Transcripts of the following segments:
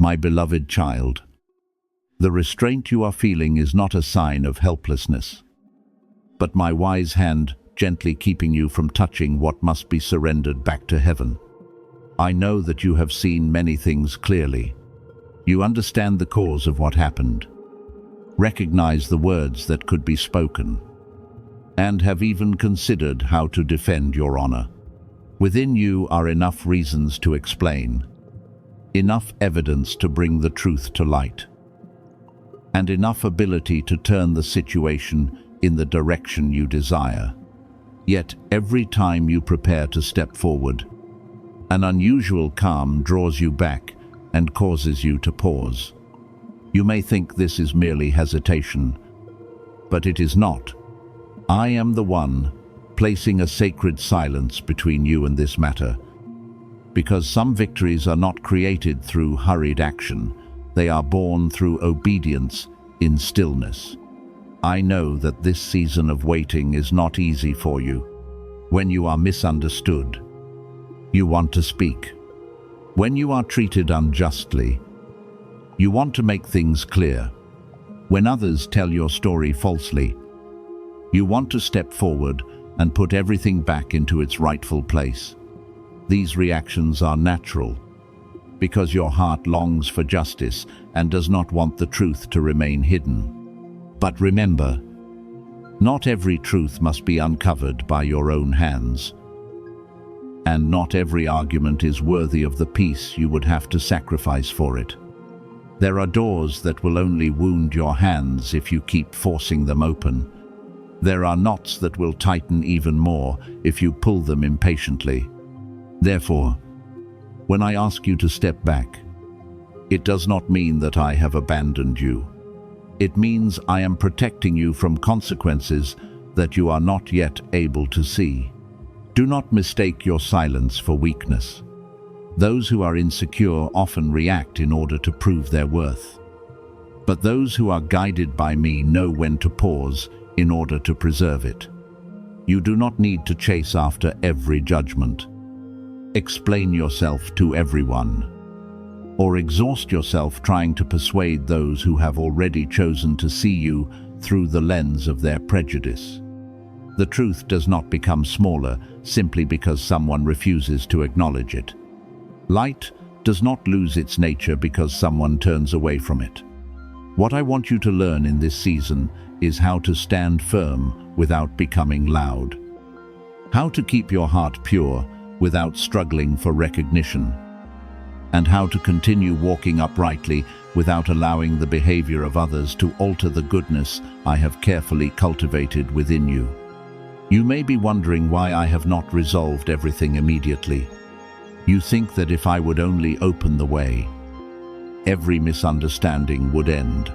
My beloved child, the restraint you are feeling is not a sign of helplessness, but my wise hand gently keeping you from touching what must be surrendered back to heaven. I know that you have seen many things clearly. You understand the cause of what happened, recognize the words that could be spoken, and have even considered how to defend your honor. Within you are enough reasons to explain, enough evidence to bring the truth to light, and enough ability to turn the situation in the direction you desire. Yet every time you prepare to step forward, an unusual calm draws you back and causes you to pause. You may think this is merely hesitation, but it is not. I am the one placing a sacred silence between you and this matter, because some victories are not created through hurried action. They are born through obedience in stillness. I know that this season of waiting is not easy for you. When you are misunderstood, you want to speak. When you are treated unjustly, you want to make things clear. When others tell your story falsely, you want to step forward and put everything back into its rightful place. These reactions are natural, because your heart longs for justice and does not want the truth to remain hidden. But remember, not every truth must be uncovered by your own hands, and not every argument is worthy of the peace you would have to sacrifice for it. There are doors that will only wound your hands if you keep forcing them open. There are knots that will tighten even more if you pull them impatiently. Therefore, when I ask you to step back, it does not mean that I have abandoned you. It means I am protecting you from consequences that you are not yet able to see. Do not mistake your silence for weakness. Those who are insecure often react in order to prove their worth. But those who are guided by me know when to pause in order to preserve it. You do not need to chase after every judgment, explain yourself to everyone, or exhaust yourself trying to persuade those who have already chosen to see you through the lens of their prejudice. The truth does not become smaller simply because someone refuses to acknowledge it. Light does not lose its nature because someone turns away from it. What I want you to learn in this season is how to stand firm without becoming loud. How to keep your heart pure without struggling for recognition. And how to continue walking uprightly without allowing the behavior of others to alter the goodness I have carefully cultivated within you. You may be wondering why I have not resolved everything immediately. You think that if I would only open the way, every misunderstanding would end.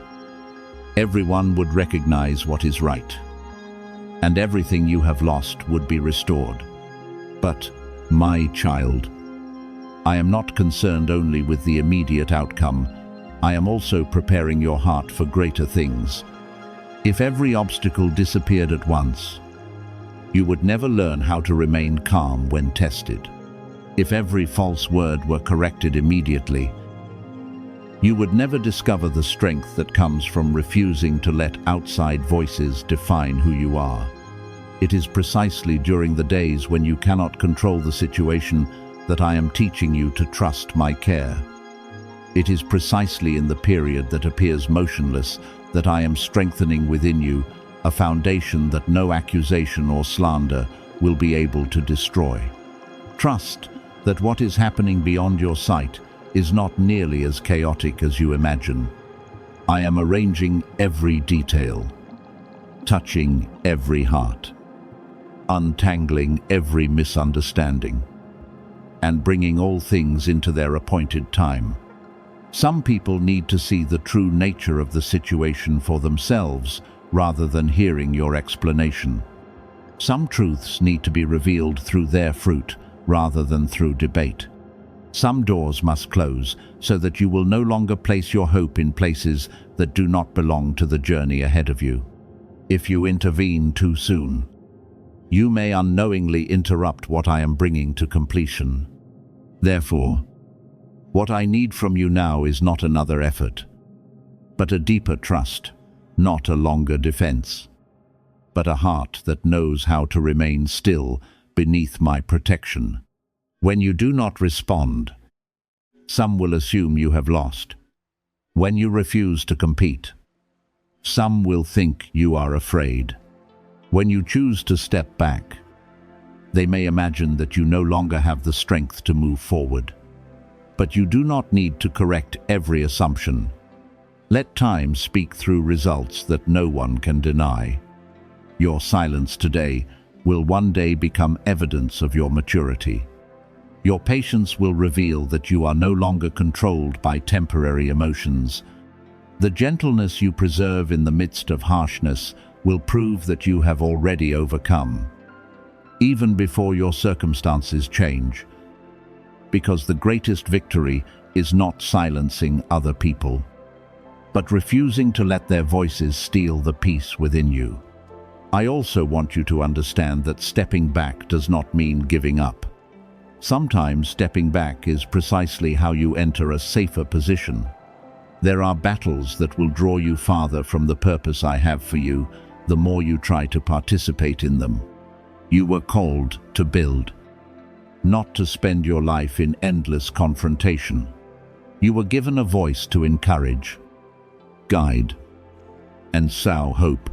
Everyone would recognize what is right, and everything you have lost would be restored. But, my child, I am not concerned only with the immediate outcome. I am also preparing your heart for greater things. If every obstacle disappeared at once, you would never learn how to remain calm when tested. If every false word were corrected immediately, you would never discover the strength that comes from refusing to let outside voices define who you are. It is precisely during the days when you cannot control the situation that I am teaching you to trust my care. It is precisely in the period that appears motionless that I am strengthening within you a foundation that no accusation or slander will be able to destroy. Trust that what is happening beyond your sight is not nearly as chaotic as you imagine. I am arranging every detail, touching every heart, untangling every misunderstanding, and bringing all things into their appointed time. Some people need to see the true nature of the situation for themselves rather than hearing your explanation. Some truths need to be revealed through their fruit rather than through debate. Some doors must close so that you will no longer place your hope in places that do not belong to the journey ahead of you. If you intervene too soon, you may unknowingly interrupt what I am bringing to completion. Therefore, What I need from you now is not another effort, but a deeper trust, not a longer defense, but a heart that knows how to remain still beneath my protection. When you do not respond, some will assume you have lost. When you refuse to compete, some will think you are afraid. When you choose to step back, they may imagine that you no longer have the strength to move forward. But you do not need to correct every assumption. Let time speak through results that no one can deny. Your silence today will one day become evidence of your maturity. Your patience will reveal that you are no longer controlled by temporary emotions. The gentleness you preserve in the midst of harshness will prove that you have already overcome, even before your circumstances change. Because the greatest victory is not silencing other people, but refusing to let their voices steal the peace within you. I also want you to understand that stepping back does not mean giving up. Sometimes stepping back is precisely how you enter a safer position. There are battles that will draw you farther from the purpose I have for you, the more you try to participate in them. You were called to build, not to spend your life in endless confrontation. You were given a voice to encourage, guide, and sow hope,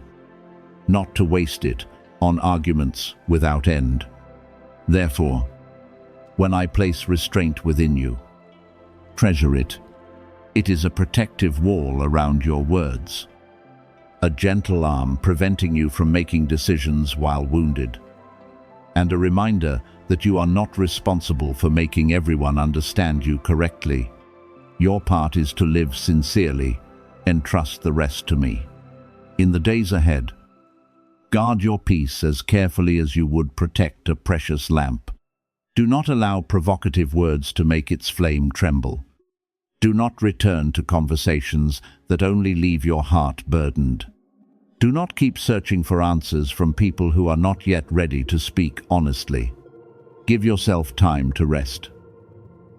not to waste it on arguments without end. Therefore, when I place restraint within you, treasure it. It is a protective wall around your words, a gentle arm preventing you from making decisions while wounded, and a reminder that you are not responsible for making everyone understand you correctly. Your part is to live sincerely and trust the rest to me. In the days ahead, guard your peace as carefully as you would protect a precious lamp. Do not allow provocative words to make its flame tremble. Do not return to conversations that only leave your heart burdened. Do not keep searching for answers from people who are not yet ready to speak honestly. Give yourself time to rest.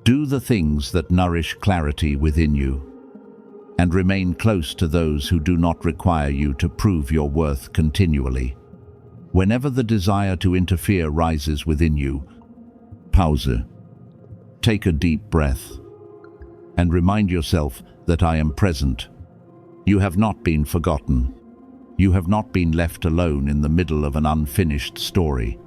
Do the things that nourish clarity within you, and remain close to those who do not require you to prove your worth continually. Whenever the desire to interfere rises within you, pause. Take a deep breath and remind yourself that I am present. You have not been forgotten. You have not been left alone in the middle of an unfinished story.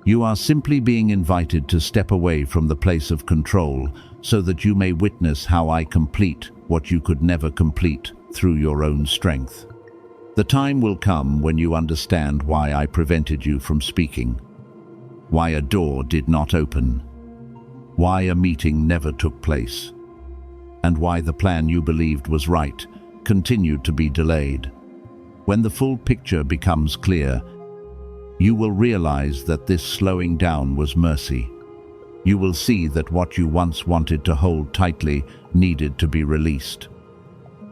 You are simply being invited to step away from the place of control so that you may witness how I complete what you could never complete through your own strength. The time will come when you understand why I prevented you from speaking, why a door did not open, why a meeting never took place, and why the plan you believed was right continued to be delayed. When the full picture becomes clear, you will realize that this slowing down was mercy. You will see that what you once wanted to hold tightly needed to be released,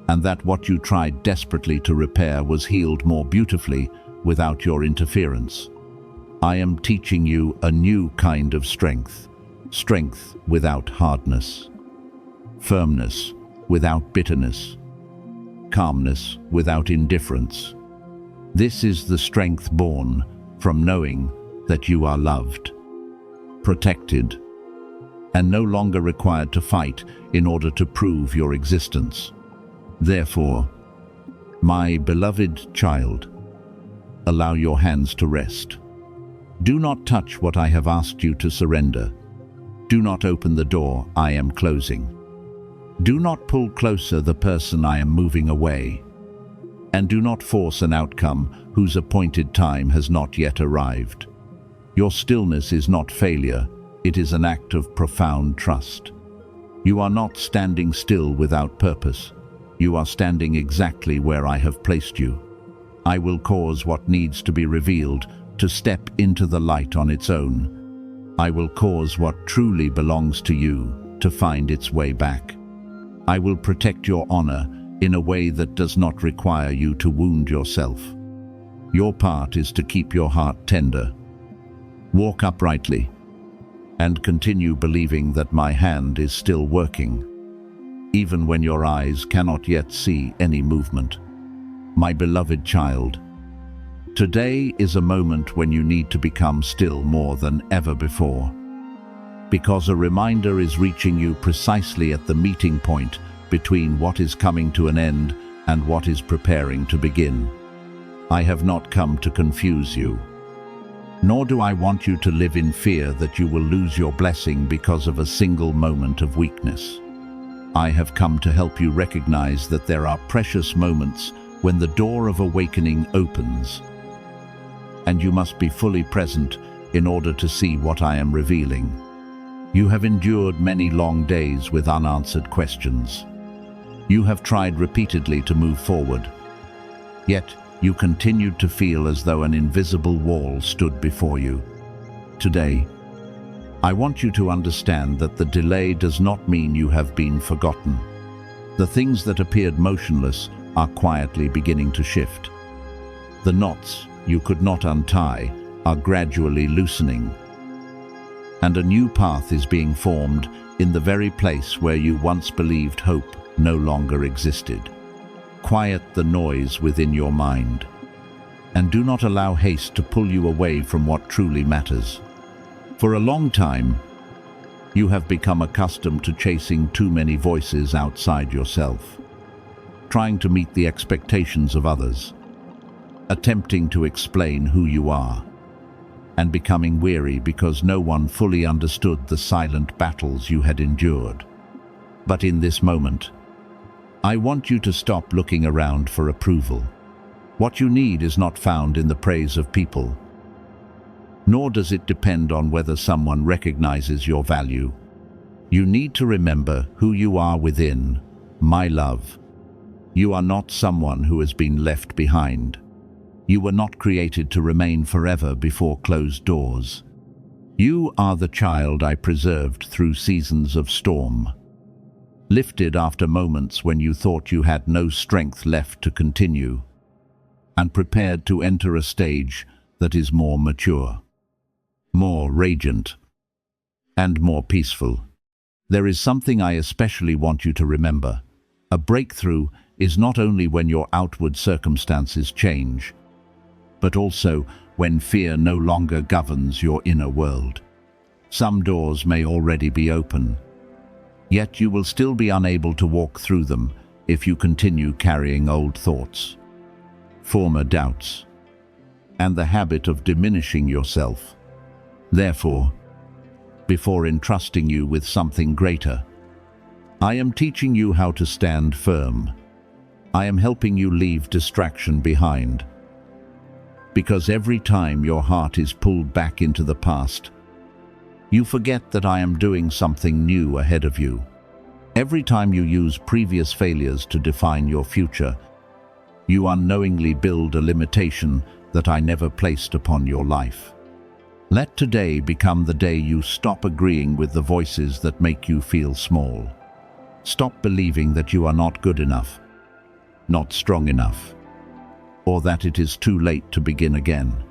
and that what you tried desperately to repair was healed more beautifully without your interference. I am teaching you a new kind of strength, strength without hardness, firmness without bitterness, calmness without indifference. This is the strength born from knowing that you are loved, protected, and no longer required to fight in order to prove your existence. Therefore, my beloved child, allow your hands to rest. Do not touch what I have asked you to surrender. Do not open the door I am closing. Do not pull closer the person I am moving away. And do not force an outcome whose appointed time has not yet arrived. Your stillness is not failure, it is an act of profound trust. You are not standing still without purpose. You are standing exactly where I have placed you. I will cause what needs to be revealed to step into the light on its own. I will cause what truly belongs to you to find its way back. I will protect your honor in a way that does not require you to wound yourself. Your part is to keep your heart tender. Walk uprightly. and continue believing that my hand is still working, even when your eyes cannot yet see any movement. My beloved child, today is a moment when you need to become still more than ever before, because a reminder is reaching you precisely at the meeting point between what is coming to an end and what is preparing to begin. I have not come to confuse you, nor do I want you to live in fear that you will lose your blessing because of a single moment of weakness. I have come to help you recognize that there are precious moments when the door of awakening opens, and you must be fully present in order to see what I am revealing. You have endured many long days with unanswered questions. You have tried repeatedly to move forward, yet you continued to feel as though an invisible wall stood before you. Today, I want you to understand that the delay does not mean you have been forgotten. The things that appeared motionless are quietly beginning to shift. The knots you could not untie are gradually loosening, and a new path is being formed in the very place where you once believed hope no longer existed. Quiet the noise within your mind, and do not allow haste to pull you away from what truly matters. For a long time, you have become accustomed to chasing too many voices outside yourself, trying to meet the expectations of others, attempting to explain who you are, and becoming weary because no one fully understood the silent battles you had endured. But in this moment, I want you to stop looking around for approval. What you need is not found in the praise of people, nor does it depend on whether someone recognizes your value. You need to remember who you are within, my love. You are not someone who has been left behind. You were not created to remain forever before closed doors. You are the child I preserved through seasons of storm, lifted after moments when you thought you had no strength left to continue, and prepared to enter a stage that is more mature, more radiant, and more peaceful. There is something I especially want you to remember. A breakthrough is not only when your outward circumstances change, but also when fear no longer governs your inner world. Some doors may already be open, yet you will still be unable to walk through them if you continue carrying old thoughts, former doubts, and the habit of diminishing yourself. Therefore, before entrusting you with something greater, I am teaching you how to stand firm. I am helping you leave distraction behind, because every time your heart is pulled back into the past, you forget that I am doing something new ahead of you. Every time you use previous failures to define your future, you unknowingly build a limitation that I never placed upon your life. Let today become the day you stop agreeing with the voices that make you feel small. Stop believing that you are not good enough, not strong enough, or that it is too late to begin again.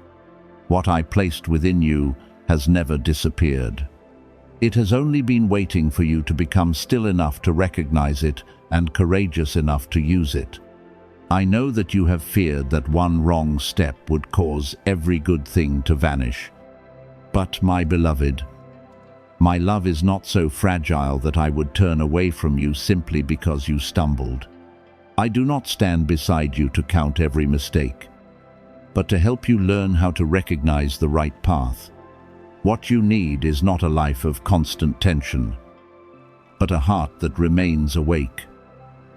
What I placed within you has never disappeared. It has only been waiting for you to become still enough to recognize it and courageous enough to use it. I know that you have feared that one wrong step would cause every good thing to vanish. But, my beloved, my love is not so fragile that I would turn away from you simply because you stumbled. I do not stand beside you to count every mistake, but to help you learn how to recognize the right path. What you need is not a life of constant tension, but a heart that remains awake.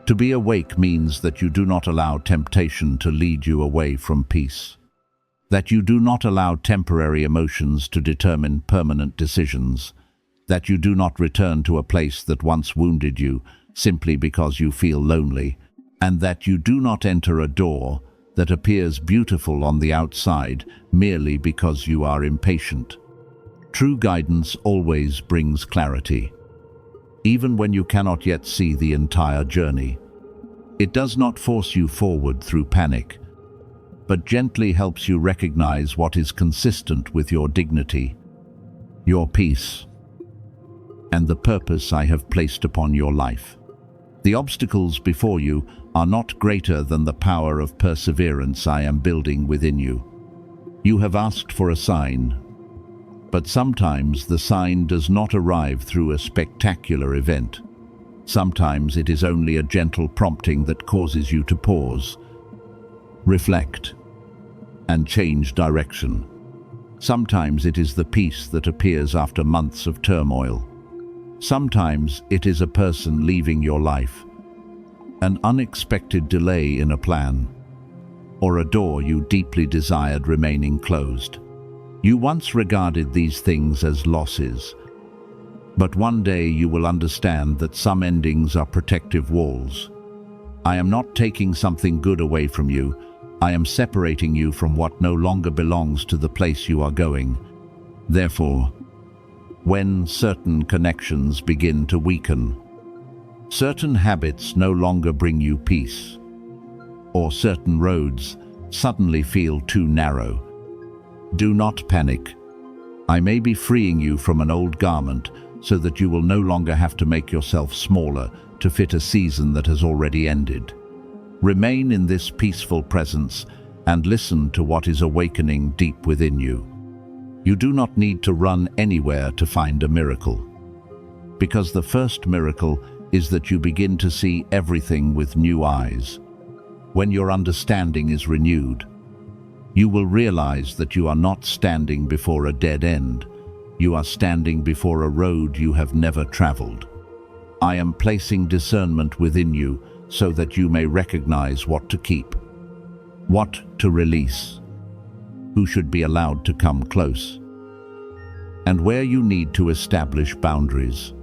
To be awake means that you do not allow temptation to lead you away from peace, that you do not allow temporary emotions to determine permanent decisions, that you do not return to a place that once wounded you simply because you feel lonely, and that you do not enter a door that appears beautiful on the outside merely because you are impatient. True guidance always brings clarity, even when you cannot yet see the entire journey. It does not force you forward through panic, but gently helps you recognize what is consistent with your dignity, your peace, and the purpose I have placed upon your life. The obstacles before you are not greater than the power of perseverance I am building within you. You have asked for a sign, but sometimes the sign does not arrive through a spectacular event. Sometimes it is only a gentle prompting that causes you to pause, reflect, and change direction. Sometimes it is the peace that appears after months of turmoil. Sometimes it is a person leaving your life, an unexpected delay in a plan, or a door you deeply desired remaining closed. You once regarded these things as losses, but one day you will understand that some endings are protective walls. I am not taking something good away from you. I am separating you from what no longer belongs to the place you are going. Therefore, when certain connections begin to weaken, certain habits no longer bring you peace, or certain roads suddenly feel too narrow, do not panic. I may be freeing you from an old garment so that you will no longer have to make yourself smaller to fit a season that has already ended. Remain in this peaceful presence and listen to what is awakening deep within you. You do not need to run anywhere to find a miracle, because the first miracle is that you begin to see everything with new eyes. When your understanding is renewed, you will realize that you are not standing before a dead end. You are standing before a road you have never traveled. I am placing discernment within you so that you may recognize what to keep, what to release, who should be allowed to come close, and where you need to establish boundaries.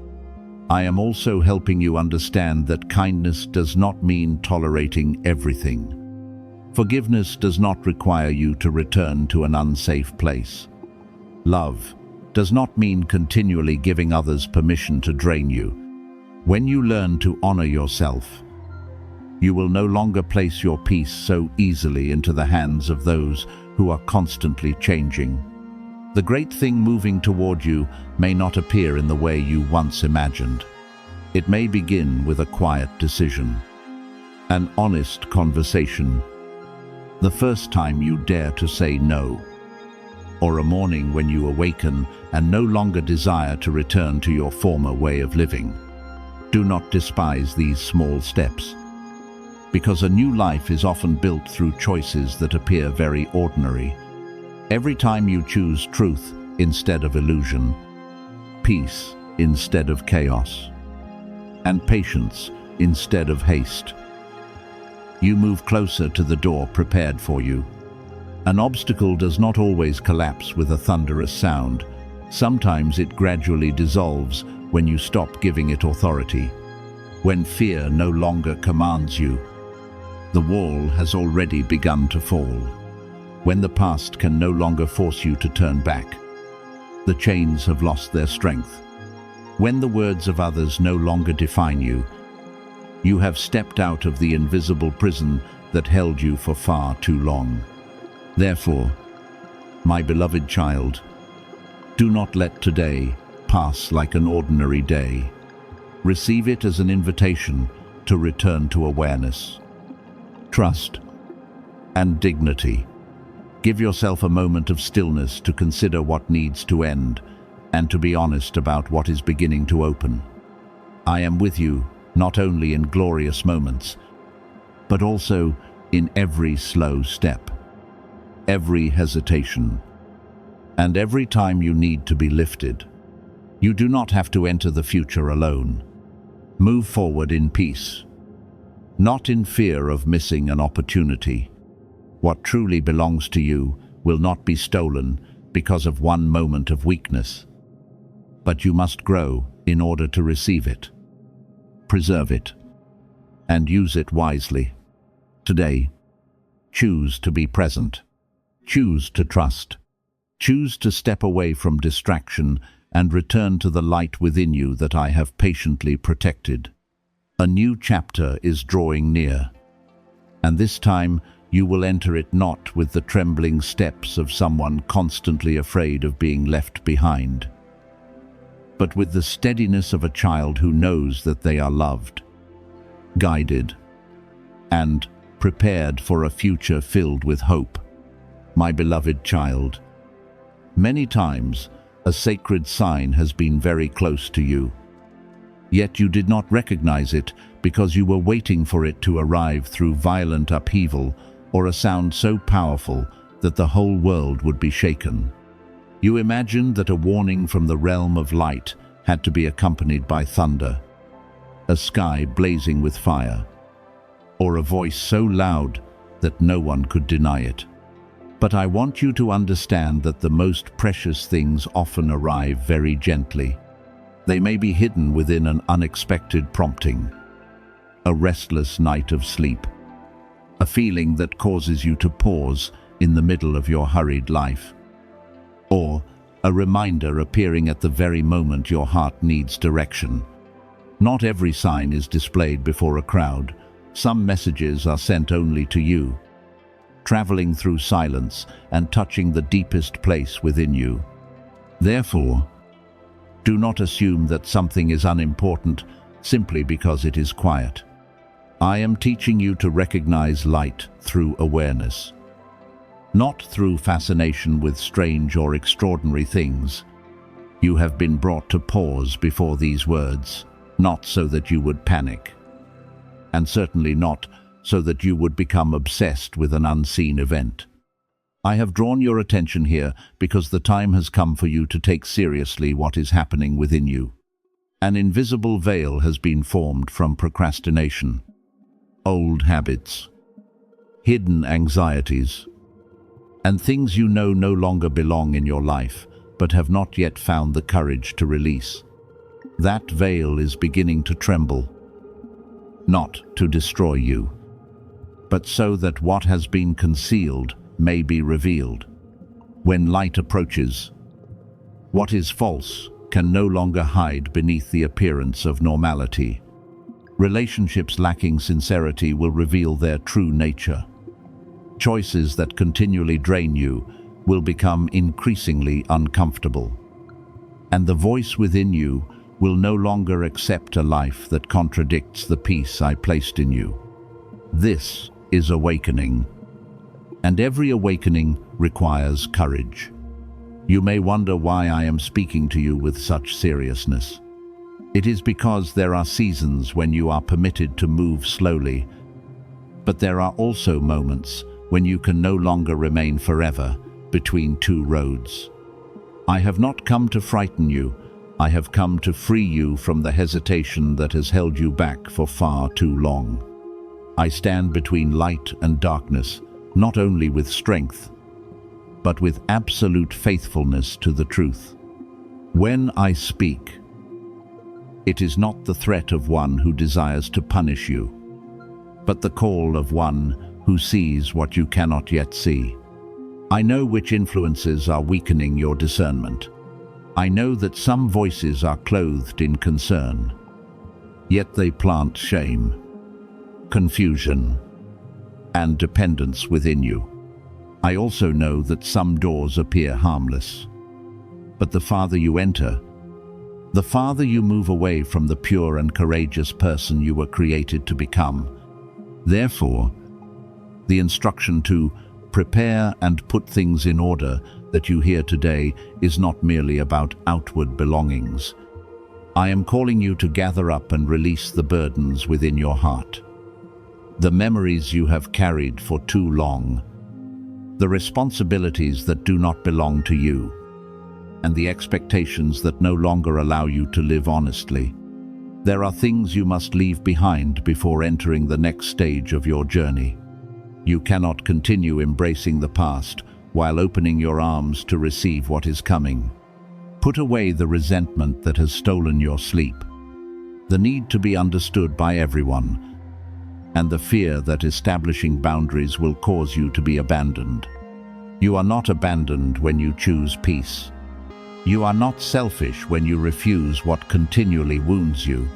I am also helping you understand that kindness does not mean tolerating everything. Forgiveness does not require you to return to an unsafe place. Love does not mean continually giving others permission to drain you. When you learn to honor yourself, you will no longer place your peace so easily into the hands of those who are constantly changing. The great thing moving toward you may not appear in the way you once imagined. It may begin with a quiet decision, an honest conversation, the first time you dare to say no, or a morning when you awaken and no longer desire to return to your former way of living. Do not despise these small steps, because a new life is often built through choices that appear very ordinary. Every time you choose truth instead of illusion, peace instead of chaos, and patience instead of haste, you move closer to the door prepared for you. An obstacle does not always collapse with a thunderous sound. Sometimes it gradually dissolves when you stop giving it authority. When fear no longer commands you, the wall has already begun to fall. When the past can no longer force you to turn back, the chains have lost their strength. When the words of others no longer define you, you have stepped out of the invisible prison that held you for far too long. Therefore, my beloved child, do not let today pass like an ordinary day. Receive it as an invitation to return to awareness, trust, and dignity. Give yourself a moment of stillness to consider what needs to end and to be honest about what is beginning to open. I am with you not only in glorious moments, but also in every slow step, every hesitation, and every time you need to be lifted. You do not have to enter the future alone. Move forward in peace, not in fear of missing an opportunity. What truly belongs to you will not be stolen because of one moment of weakness, but you must grow in order to receive it. Preserve it, and use it wisely. Today, choose to be present. Choose to trust. Choose to step away from distraction and return to the light within you that I have patiently protected. A new chapter is drawing near, and this time you will enter it not with the trembling steps of someone constantly afraid of being left behind. but with the steadiness of a child who knows that they are loved, guided, and prepared for a future filled with hope. My beloved child, many times a sacred sign has been very close to you, yet you did not recognize it because you were waiting for it to arrive through violent upheaval or a sound so powerful that the whole world would be shaken. You imagined that a warning from the realm of light had to be accompanied by thunder, a sky blazing with fire, or a voice so loud that no one could deny it. But I want you to understand that the most precious things often arrive very gently. They may be hidden within an unexpected prompting, a restless night of sleep, a feeling that causes you to pause in the middle of your hurried life, or a reminder appearing at the very moment your heart needs direction. Not every sign is displayed before a crowd. Some messages are sent only to you, traveling through silence and touching the deepest place within you. Therefore, do not assume that something is unimportant simply because it is quiet. I am teaching you to recognize light through awareness, not through fascination with strange or extraordinary things. You have been brought to pause before these words, not so that you would panic, and certainly not so that you would become obsessed with an unseen event. I have drawn your attention here because the time has come for you to take seriously what is happening within you. An invisible veil has been formed from procrastination, old habits, hidden anxieties, and things you know no longer belong in your life, but have not yet found the courage to release. That veil is beginning to tremble, not to destroy you, but so that what has been concealed may be revealed. When light approaches, what is false can no longer hide beneath the appearance of normality. Relationships lacking sincerity will reveal their true nature. Choices that continually drain you will become increasingly uncomfortable. And the voice within you will no longer accept a life that contradicts the peace I placed in you. This is awakening, and every awakening requires courage. You may wonder why I am speaking to you with such seriousness. It is because there are seasons when you are permitted to move slowly, but there are also moments when you can no longer remain forever between two roads. I have not come to frighten you. I have come to free you from the hesitation that has held you back for far too long. I stand between light and darkness, not only with strength, but with absolute faithfulness to the truth. When I speak, it is not the threat of one who desires to punish you, but the call of one who sees what you cannot yet see. I know which influences are weakening your discernment. I know that some voices are clothed in concern, yet they plant shame, confusion, and dependence within you. I also know that some doors appear harmless, but the farther you enter, the farther you move away from the pure and courageous person you were created to become. Therefore, the instruction to prepare and put things in order that you hear today is not merely about outward belongings. I am calling you to gather up and release the burdens within your heart, the memories you have carried for too long, the responsibilities that do not belong to you, and the expectations that no longer allow you to live honestly. There are things you must leave behind before entering the next stage of your journey. You cannot continue embracing the past while opening your arms to receive what is coming. Put away the resentment that has stolen your sleep, the need to be understood by everyone, and the fear that establishing boundaries will cause you to be abandoned. You are not abandoned when you choose peace. You are not selfish when you refuse what continually wounds you.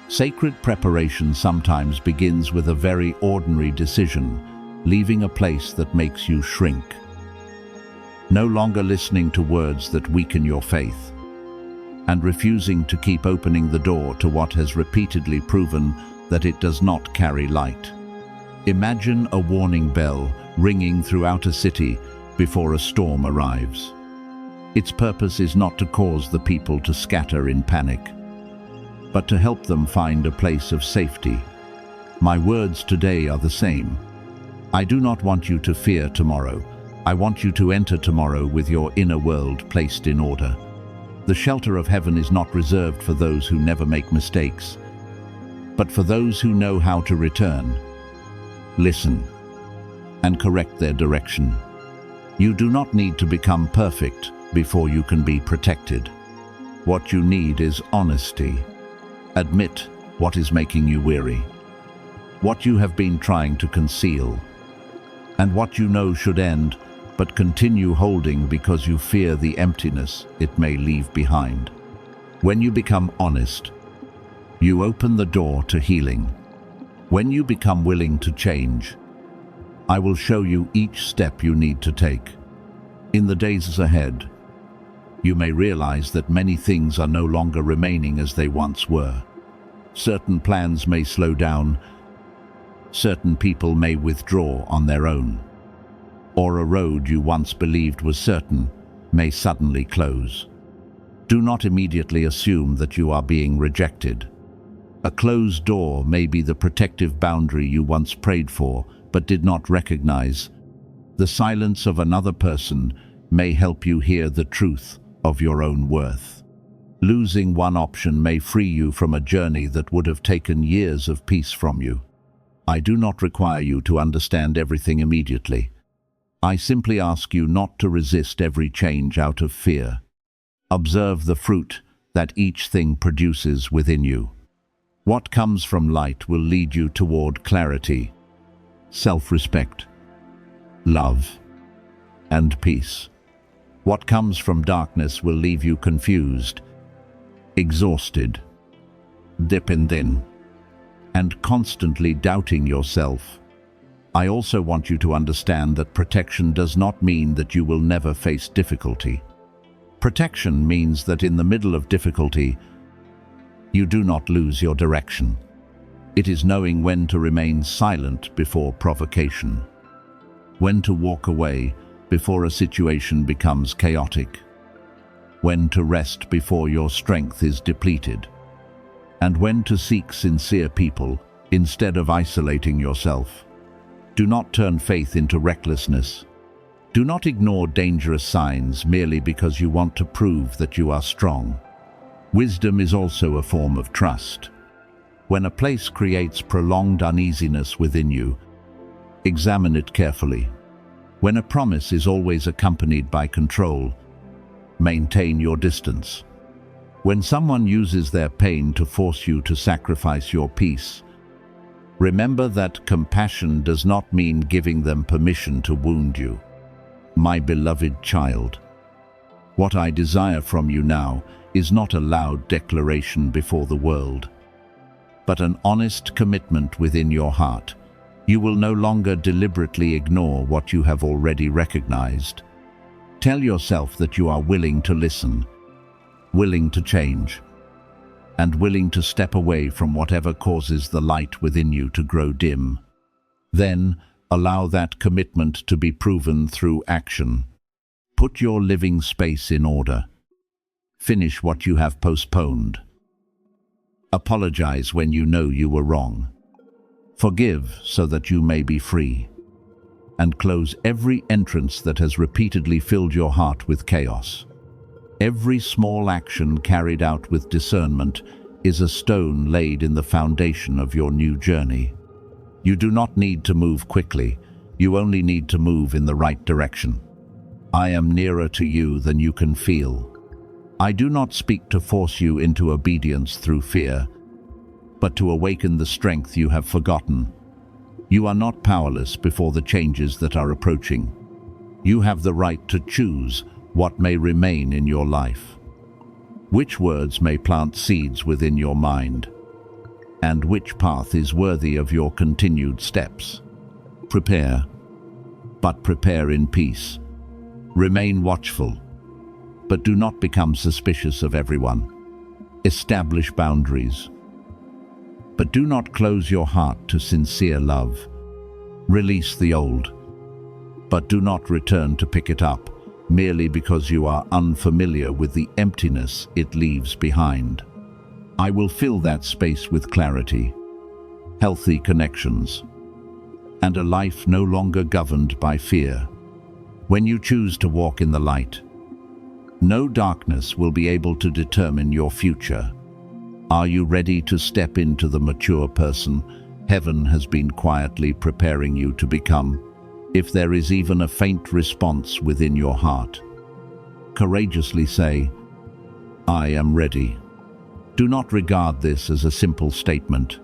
Sacred preparation sometimes begins with a very ordinary decision, leaving a place that makes you shrink. No longer listening to words that weaken your faith, and refusing to keep opening the door to what has repeatedly proven that it does not carry light. Imagine a warning bell ringing throughout a city before a storm arrives. Its purpose is not to cause the people to scatter in panic, but to help them find a place of safety. My words today are the same. I do not want you to fear tomorrow. I want you to enter tomorrow with your inner world placed in order. The shelter of heaven is not reserved for those who never make mistakes, but for those who know how to return, listen, and correct their direction. You do not need to become perfect before you can be protected. What you need is honesty. Admit what is making you weary, what you have been trying to conceal, and what you know should end, but continue holding because you fear the emptiness it may leave behind. When you become honest, you open the door to healing. When you become willing to change, I will show you each step you need to take. In the days ahead, you may realize that many things are no longer remaining as they once were. Certain plans may slow down, certain people may withdraw on their own, or a road you once believed was certain may suddenly close. Do not immediately assume that you are being rejected. A closed door may be the protective boundary you once prayed for but did not recognize. The silence of another person may help you hear the truth of your own worth. Losing one option may free you from a journey that would have taken years of peace from you. I do not require you to understand everything immediately. I simply ask you not to resist every change out of fear. Observe the fruit that each thing produces within you. What comes from light will lead you toward clarity, self-respect, love, and peace. What comes from darkness will leave you confused, exhausted, dependent, and constantly doubting yourself. I also want you to understand that protection does not mean that you will never face difficulty. Protection means that in the middle of difficulty, you do not lose your direction. It is knowing when to remain silent before provocation, when to walk away before a situation becomes chaotic, when to rest before your strength is depleted, and when to seek sincere people instead of isolating yourself. Do not turn faith into recklessness. Do not ignore dangerous signs merely because you want to prove that you are strong. Wisdom is also a form of trust. When a place creates prolonged uneasiness within you, examine it carefully. When a promise is always accompanied by control, maintain your distance. When someone uses their pain to force you to sacrifice your peace, remember that compassion does not mean giving them permission to wound you. My beloved child, what I desire from you now is not a loud declaration before the world, but an honest commitment within your heart. You will no longer deliberately ignore what you have already recognized. Tell yourself that you are willing to listen, willing to change, and willing to step away from whatever causes the light within you to grow dim. Then, allow that commitment to be proven through action. Put your living space in order. Finish what you have postponed. Apologize when you know you were wrong. Forgive so that you may be free. And close every entrance that has repeatedly filled your heart with chaos. Every small action carried out with discernment is a stone laid in the foundation of your new journey. You do not need to move quickly, you only need to move in the right direction. I am nearer to you than you can feel. I do not speak to force you into obedience through fear, but to awaken the strength you have forgotten. You are not powerless before the changes that are approaching. You have the right to choose what may remain in your life. Which words may plant seeds within your mind, and which path is worthy of your continued steps. Prepare, but prepare in peace. Remain watchful, but do not become suspicious of everyone. Establish boundaries. But do not close your heart to sincere love. Release the old, but do not return to pick it up merely because you are unfamiliar with the emptiness it leaves behind. I will fill that space with clarity, healthy connections, and a life no longer governed by fear. When you choose to walk in the light, no darkness will be able to determine your future. Are you ready to step into the mature person heaven has been quietly preparing you to become? If there is even a faint response within your heart, courageously say, "I am ready." Do not regard this as a simple statement,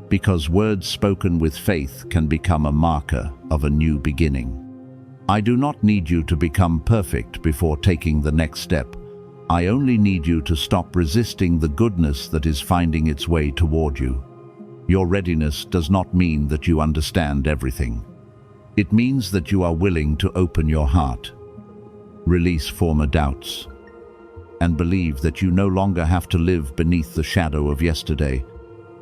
because words spoken with faith can become a marker of a new beginning. I do not need you to become perfect before taking the next step. I only need you to stop resisting the goodness that is finding its way toward you. Your readiness does not mean that you understand everything. It means that you are willing to open your heart, release former doubts, and believe that you no longer have to live beneath the shadow of yesterday.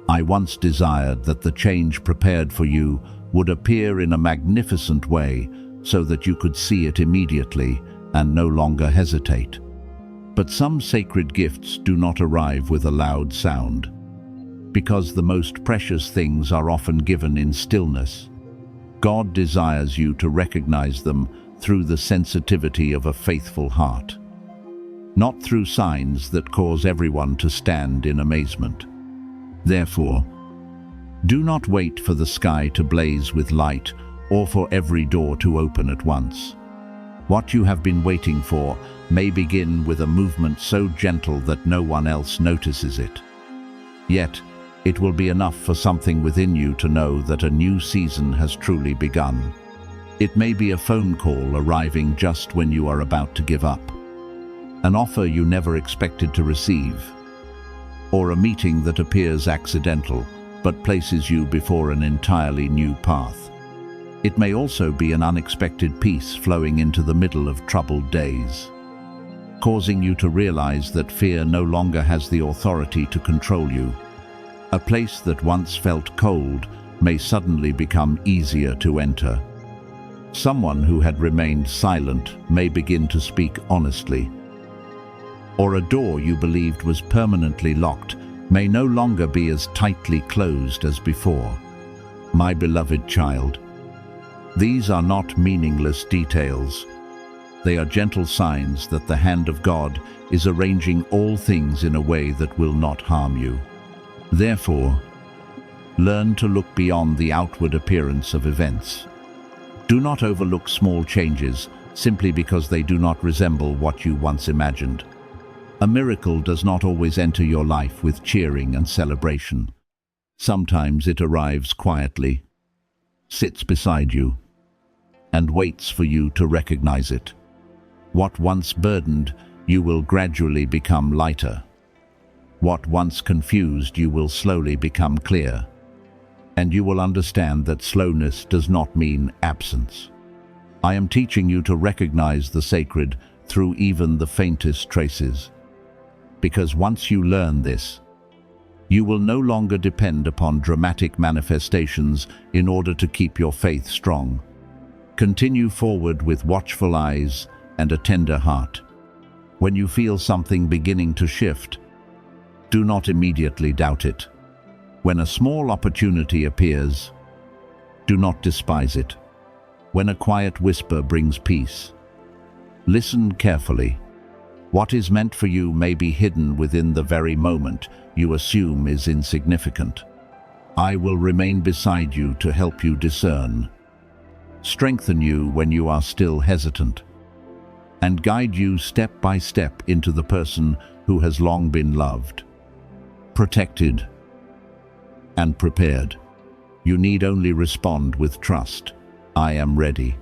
I once desired that the change prepared for you would appear in a magnificent way so that you could see it immediately and no longer hesitate. But some sacred gifts do not arrive with a loud sound, because the most precious things are often given in stillness. God desires you to recognize them through the sensitivity of a faithful heart, not through signs that cause everyone to stand in amazement. Therefore, do not wait for the sky to blaze with light or for every door to open at once. What you have been waiting for may begin with a movement so gentle that no one else notices it. Yet, it will be enough for something within you to know that a new season has truly begun. It may be a phone call arriving just when you are about to give up, an offer you never expected to receive, or a meeting that appears accidental but places you before an entirely new path. It may also be an unexpected peace flowing into the middle of troubled days, causing you to realize that fear no longer has the authority to control you. A place that once felt cold may suddenly become easier to enter. Someone who had remained silent may begin to speak honestly, or a door you believed was permanently locked may no longer be as tightly closed as before. My beloved child, these are not meaningless details. They are gentle signs that the hand of God is arranging all things in a way that will not harm you. Therefore, learn to look beyond the outward appearance of events. Do not overlook small changes simply because they do not resemble what you once imagined. A miracle does not always enter your life with cheering and celebration. Sometimes it arrives quietly, sits beside you, and waits for you to recognize it. What once burdened you will gradually become lighter. What once confused you will slowly become clear. And you will understand that slowness does not mean absence. I am teaching you to recognize the sacred through even the faintest traces. Because once you learn this, you will no longer depend upon dramatic manifestations in order to keep your faith strong. Continue forward with watchful eyes and a tender heart. When you feel something beginning to shift, do not immediately doubt it. When a small opportunity appears, do not despise it. When a quiet whisper brings peace, listen carefully. What is meant for you may be hidden within the very moment you assume is insignificant. I will remain beside you to help you discern, strengthen you when you are still hesitant, and guide you step by step into the person who has long been loved, protected, and prepared. You need only respond with trust. I am ready.